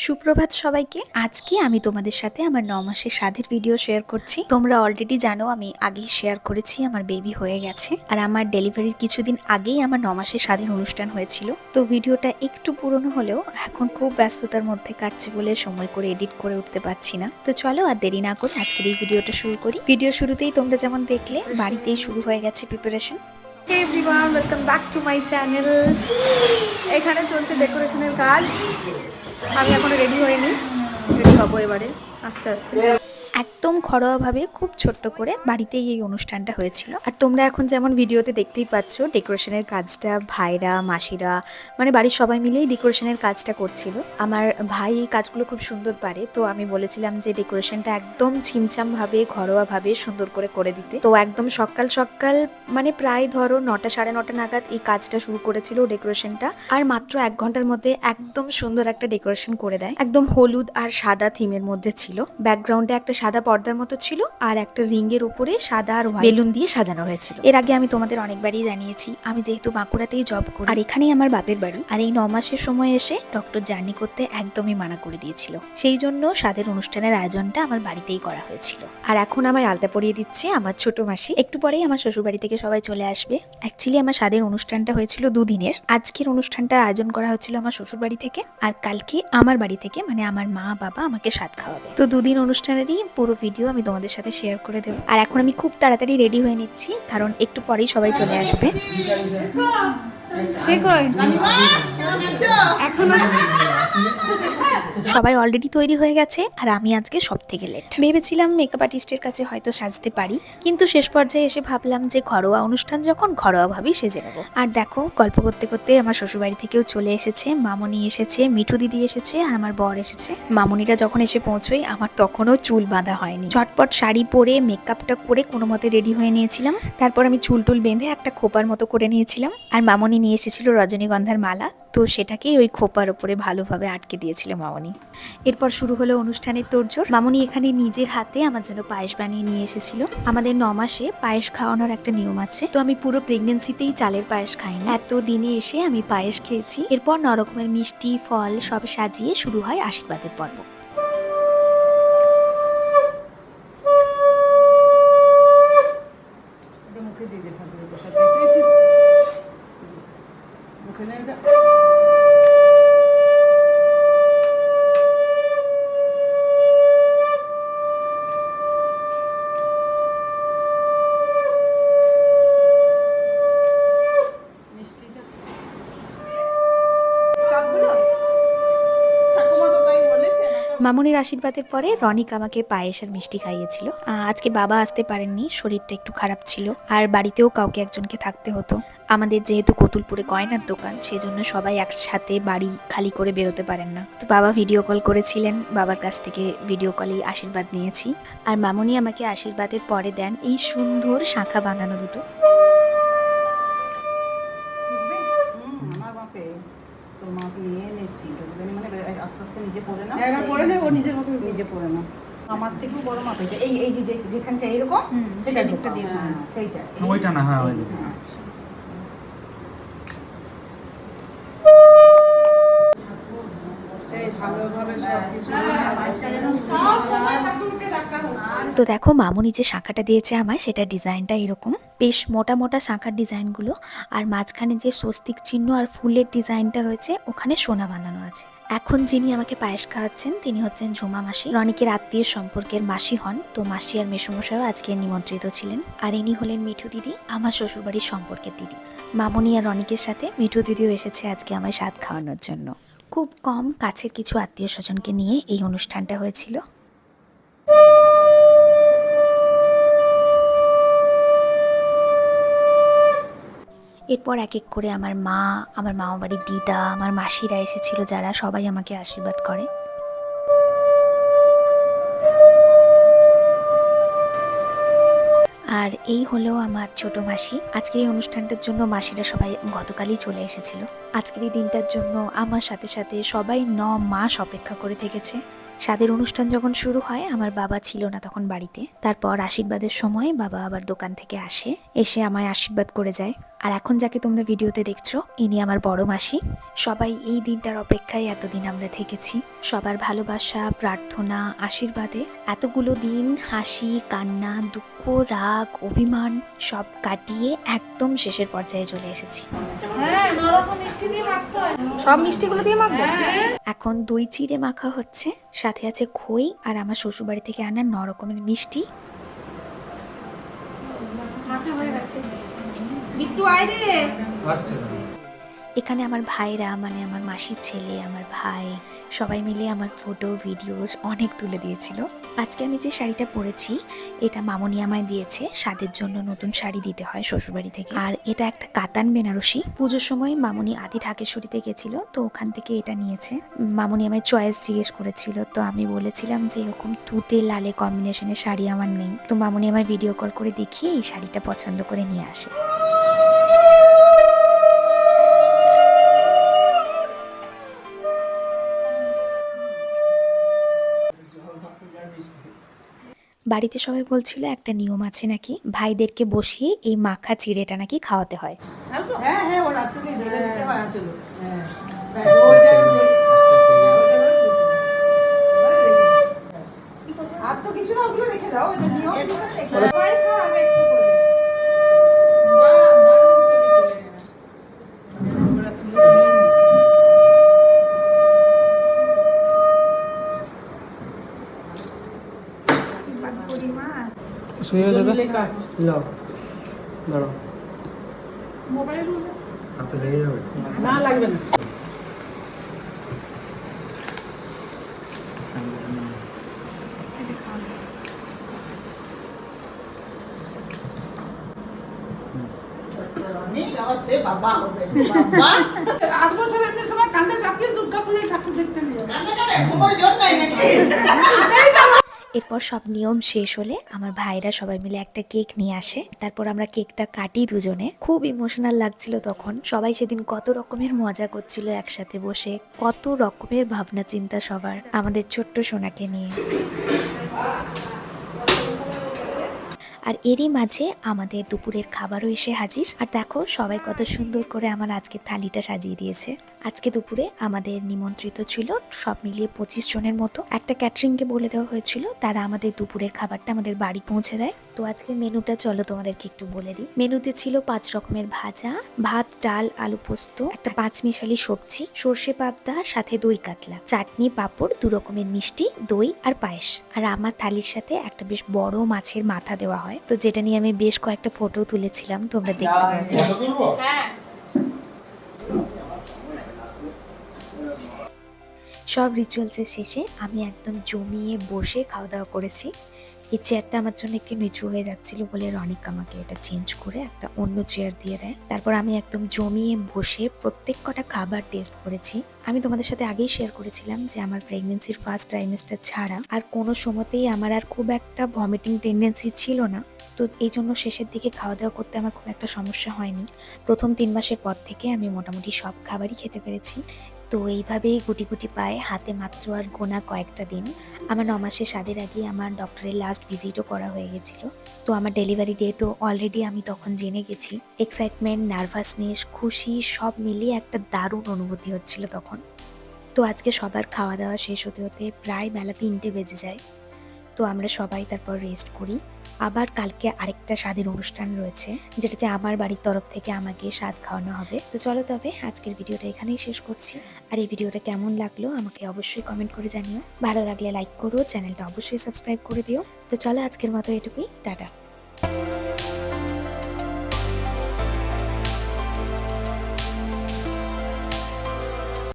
সুপ্রভাত সবাইকে। আজকে আমি তোমাদের সাথে আমার 9 মাসের স্বাদের ভিডিও শেয়ার করছি। তোমরা অলরেডি জানো আমি আগেই শেয়ার করেছি আমার বেবি হয়ে গেছে, আর আমার ডেলিভারির কিছুদিন আগেই আমার 9 মাসের স্বাদের অনুষ্ঠান হয়েছিল। তো ভিডিওটা একটু পুরনো হলেও এখন খুব ব্যস্ততার মধ্যে কাটছে বলে সময় করে এডিট করে উঠতে পারছি না। তো চলো আর দেরি না করে আজকের এই ভিডিওটা শুরু করি। ভিডিও শুরুতেই তোমরা যেমন দেখলে বাড়িতেই শুরু হয়ে গেছে preparation. Hey everyone, welcome back to my channel. এখানে চলছে ডেকোরেশনের কাজ। আমি এখনো রেডি হইনি, রেডি হবো এবারে আস্তে আস্তে। একদম ঘরোয়াভাবে খুব ছোট্ট করে বাড়িতেই এই অনুষ্ঠানটা হয়েছিল। আর তোমরা এখন যেমন ভিডিওতে দেখতেই পাচ্ছ ডেকোরেশনের কাজটা ভাইরা মাসিরা মানে বাড়ির সবাই মিলেই ডেকোরেশনের কাজটা করছিল। আমার ভাই এই কাজগুলো খুব সুন্দর পারে, তো আমি বলেছিলাম যে ডেকোরেশনটা একদম ছিমছাম ভাবে ঘরোয়াভাবে সুন্দর করে দিতে। তো একদম সকাল সকাল মানে প্রায় ধরো 9টা সাড়ে 9টা নাগাদ এই কাজটা শুরু করেছিল ডেকোরেশনটা, আর মাত্র 1 ঘন্টার মধ্যে একদম সুন্দর একটা ডেকোরেশন করে দেয়। একদম হলুদ আর সাদা থিমের মধ্যে ছিল, ব্যাকগ্রাউন্ডে একটা সাদা পর্দার মতো ছিল আর একটা রিং এর উপরে সাদা আর বেলুন দিয়ে সাজানো হয়েছিল। এর আগে আমি তোমাদের অনেকবারই জানিয়েছি আমি যেহেতু বাঁকুড়াতেই জব করি আর এখানেই আমার বাপের বাড়ি, আর এই 9 মাসের সময় এসে ডক্টর জার্নি করতে একদমই মানা করে দিয়েছিল। সেই জন্য স্বাদের অনুষ্ঠানের আয়োজনটা আমার বাড়িতেই করা হয়েছিল। আর এখন আমায় আলতা পরিয়ে দিচ্ছে আমার ছোট মাসি। একটু পরেই আমার শ্বশুর বাড়ি থেকে সবাই চলে আসবে। অ্যাকচুয়ালি আমার স্বাদের অনুষ্ঠানটা হয়েছিল 2 দিনের। আজকের অনুষ্ঠানটা আয়োজন করা হয়েছিল আমার শ্বশুর বাড়ি থেকে, আর কালকে আমার বাড়ি থেকে মানে আমার মা বাবা আমাকে স্বাদ খাওয়াবে। তো 2 দিন অনুষ্ঠানেরই পুরো ভিডিও আমি তোমাদের সাথে শেয়ার করে দেবো। আর এখন আমি খুব তাড়াতাড়ি রেডি হয়ে নিচ্ছি কারণ একটু পরেই সবাই চলে আসবে। সবাই অলরেডি তৈরি হয়ে গেছে আর আমি আজকে সব থেকে লেট। ভেবেছিলাম মেকআপ আর্টিস্টের কাছে হয়তো সাজতে পারি, কিন্তু শেষ পর্যায়ে এসে ভাবলাম যে ঘরোয়া অনুষ্ঠান যখন ঘরোয়া ভাবেই সেজে নেবো। আর দেখো গল্প করতে করতে আমার শ্বশুরবাড়ি থেকেও চলে এসেছে, মামনি এসেছে, মিঠু দিদি এসেছে আর আমার বর এসেছে। মামনিরা যখন এসে পৌঁছই আমার তখনও চুল বাঁধা হয়নি। ঝটপট শাড়ি পরে মেকআপটা করে কোনো মতে রেডি হয়ে নিয়েছিলাম। তারপর আমি চুল টুল বেঁধে একটা খোপার মতো করে নিয়েছিলাম, আর মামনি নিয়ে এসেছিল রজনীগন্ধার মালা, তো সেটাকেই ওই খোপার ওপরে ভালোভাবে আটকে দিয়েছিল মামনি। এরপর শুরু হলো অনুষ্ঠানের তোড়জোড়। মামনি এখানে নিজের হাতে আমার জন্য পায়েস বানিয়ে নিয়ে এসেছিল। আমাদের 9 মাসে পায়েস খাওয়ানোর একটা নিয়ম আছে, তো আমি পুরো প্রেগনেন্সিতেই চালের পায়েস খাইনি। এত দিনে এসে আমি পায়েস খেয়েছি। এরপর 9 রকমের মিষ্টি ফল সব সাজিয়ে শুরু হয় আশীর্বাদের পর্ব। মামনির আশীর্বাদের পরে রনিক আমাকে পায়েস আর মিষ্টি খাইয়েছিল। আজকে বাবা আসতে পারেননি, শরীরটা একটু খারাপ ছিল আর বাড়িতেও কাউকে একজনকে থাকতে হতো। আমাদের যেহেতু কতুলপুরে গয়নার দোকান, সেই জন্য সবাই একসাথে বাড়ি খালি করে বেরোতে পারেন না। তো বাবা ভিডিও কল করেছিলেন, বাবার কাছ থেকে ভিডিও কলেই আশীর্বাদ নিয়েছি। আর মামনি আমাকে আশীর্বাদের পরে দেন এই সুন্দর শাঁখা বাঁধানো দুটো। আস্তে আস্তে নিজে পড়ে না, পড়ে না, ও নিজের মতো নিজে পড়ে না। আমার থেকেও বড় মাপ হয়েছে। এই এই যে যেখানটা এরকম সেটা দিকটা দিয়ে সেইটা ওইটা না। হ্যাঁ আচ্ছা তো দেখো মামুনি যে শাঁখাটা দিয়েছে আমায় সেটা ডিজাইনটা এরকম বেশ মোটা মোটা শাঁখার ডিজাইনগুলো, আর মাঝখানে যে স্বস্তিক চিহ্ন আর ফুলের ডিজাইনটা রয়েছে ওখানে সোনা বাঁধানো আছে। এখন যিনি আমাকে পায়েস খাওয়াচ্ছেন তিনি হচ্ছেন ঝুমা মাসি, রনিকের আত্মীয় সম্পর্কের মাসি হন। তো মাসি আর মেসোমশাইও আজকে নিমন্ত্রিত ছিলেন। আর ইনি হলেন মিঠু দিদি, আমার শ্বশুরবাড়ির সম্পর্কের দিদি। মামুনি আর রনিকের সাথে মিঠু দিদিও এসেছে আজকে আমায় স্বাদ খাওয়ানোর জন্য। খুব কম কাছের কিছু আত্মীয় স্বজনকে নিয়ে এই অনুষ্ঠানটা হয়েছিল। এরপর এক এক করে আমার মা, আমার মামা বাড়ির দিদা, আমার মাসিরা এসেছিল, যারা সবাই আমাকে আশীর্বাদ করে। আর এই হলো আমার ছোট মাসি। আজকের এই অনুষ্ঠানটার জন্য মাসিরা সবাই গতকালই চলে এসেছিল। আজকের এই দিনটার জন্য আমার সাথে সাথে সবাই 9 মাস অপেক্ষা করে থেকেছে। স্বাদের অনুষ্ঠান যখন শুরু হয় আমার বাবা ছিল না তখন বাড়িতে। তারপর আশীর্বাদের সময় বাবা আবার দোকান থেকে আসে, এসে আমায় আশীর্বাদ করে যায়। আর এখন যাকে তোমরা ভিডিওতে দেখছো ইনি আমার বড় মাসি। সবাই এই দিনটার অপেক্ষায় এতদিন আমরা থেকেছি। সবার ভালোবাসা, প্রার্থনা, আশীর্বাদে এতগুলো দিন হাসি, কান্না, দুঃখ, রাগ, অভিমান সব কাটিয়ে একদম শেষের পর্যায়ে চলে এসেছি। সব মিষ্টিগুলো দিয়ে মাখবো। এখন দই চিড়ে মাখা হচ্ছে, সাথে আছে খই আর আমার শ্বশুরবাড়ি থেকে আনা 9 রকমের মিষ্টি। মাখা হয়ে গেছে। বিট্টু আয় রে। এখানে আমার ভাইরা মানে আমার মাসির ছেলে, আমার ভাই সবাই মিলে আমার ফটো ভিডিওস অনেক তুলে দিয়েছিল। আজকে আমি যে শাড়িটা পরেছি এটা মামনি আমায় দিয়েছে, স্বাদের জন্য নতুন শাড়ি দিতে হয় শ্বশুরবাড়ি থেকে। আর এটা একটা কাতান বেনারসি। পুজোর সময় মামনি আদি ঢাকেশ্বরীতে গেছিল, তো ওখান থেকে এটা নিয়েছে। মামনি আমায় চয়েস জিজ্ঞেস করেছিল, তো আমি বলেছিলাম যে এরকম তুতে লালে কম্বিনেশনের শাড়ি আমার নেই। তো মামনি আমায় ভিডিও কল করে দেখিয়ে এই শাড়িটা পছন্দ করে নিয়ে আসে। বাড়িতে সবাই বলছিল একটা নিয়ম আছে নাকি, ভাইদেরকে বসিয়ে এই মাখা চিড়েটা নাকি খাওয়াতে হয়। হ্যাঁ হ্যাঁ, ওর আঁচলে ঢেলে দিতে হয় আঁচলে। হ্যাঁ, আর তো কিছু না, ওগুলো রেখে দাও, এটা নিয়ম রেখে দাও। শুয়ে যাবে লাও দাঁড়াও মোবাইল হাতে লেগে যাবে না, লাগবে না। বাবা হবে বাবা 8 বছর এমনি সময় কাঁধে চাপিয়ে দুর্গা পূজায় ঠাকুর দেখতে নিয়ে কাঁধে কোমর জোর নাই নাকি। এরপর সব নিয়ম শেষ হলে আমার ভাইরা সবাই মিলে একটা কেক নিয়ে আসে। তারপর আমরা কেকটা কাটি দুজনে। খুব ইমোশনাল লাগছিল তখন। সবাই সেদিন কত রকমের মজা করছিল একসাথে বসে, কত রকমের ভাবনা চিন্তা সবার আমাদের ছোট্ট সোনাকে নিয়ে। আর এরই মাঝে আমাদের দুপুরের খাবারও এসে হাজির। আর দেখো সবাই কত সুন্দর করে আমার আজকে থালিটা সাজিয়ে দিয়েছে। আজকে দুপুরে আমাদের নিমন্ত্রিত ছিল সব মিলিয়ে 25 জনের মতো। একটা ক্যাটারিংকে বলে দেওয়া হয়েছিল তারা আমাদের দুপুরের খাবারটা আমাদের বাড়ি পৌঁছে দেয়। তো আজকে মেনুটা চলো তোমাদেরকে একটু বলে দিই। মেনুতে ছিল 5 রকমের ভাজা, ভাত, ডাল, আলু পোস্ত, একটা 5 মিশালি সবজি, সর্ষে পাবদা, সাথে দই কাতলা, চাটনি, পাঁপড়, 2 রকমের মিষ্টি, দই আর পায়েস। আর আমার থালির সাথে একটা বেশ বড় মাছের মাথা দেওয়া হয়, তো যেটা নিয়ে আমি বেশ কয়েকটা ফটো তুলেছিলাম, তোমরা দেখতে পাবে। সব রিচুয়ালসের শেষে আমি একদম জমিয়ে বসে খাওয়া দাওয়া করেছি। এই চেয়ারটা আমার জন্য একটু নিচু হয়ে যাচ্ছিল বলে রনিক আমাকে এটা চেঞ্জ করে একটা অন্য চেয়ার দিয়ে দেয়। তারপর আমি একদম জমিয়ে বসে প্রত্যেক কটা খাবার টেস্ট করেছি। আমি তোমাদের সাথে আগেই শেয়ার করেছিলাম যে আমার প্রেগনেন্সির ফার্স্ট ট্রাইমেস্টার ছাড়া আর কোনো সময়তেই আমার আর খুব একটা ভমিটিং টেন্ডেন্সি ছিল না। তো এই জন্য শেষের দিকে খাওয়া দাওয়া করতে আমার খুব একটা সমস্যা হয়নি। প্রথম 3 মাসের পর থেকে আমি মোটামুটি সব খাবারই খেতে পেরেছি। তো এইভাবেই গুটি গুটি পায়ে হাতে মাত্র আর গোনা কয়েকটা দিন। আমার 9 মাসের স্বাদের আগে আমার ডক্টরের লাস্ট ভিজিটও করা হয়ে গেছিল। তো আমার ডেলিভারি ডেটও অলরেডি আমি তখন জেনে গেছি। এক্সাইটমেন্ট, নার্ভাসনেস, খুশি সব মিলিয়ে একটা দারুণ অনুভূতি হচ্ছিল তখন। তো আজকে সবার খাওয়া দাওয়া শেষ হতে হতে প্রায় বেলা 3টে বেজে যায়। তো আমরা সবাই তারপর রেস্ট করি। আবার কালকে আরেকটা স্বাদের অনুষ্ঠান রয়েছে, যেটাতে আমার বাড়ির তরফ থেকে আমাকে স্বাদ খাওয়ানো হবে। তো চলো তবে আজকের ভিডিওটা এখানেই শেষ করছি। আর এই ভিডিওটা কেমন লাগলো আমাকে অবশ্যই কমেন্ট করে জানিও। ভালো লাগলে লাইক করো, চ্যানেলটা অবশ্যই সাবস্ক্রাইব করে দিও। তো চলো আজকের মতো এটুকুই, টাটা।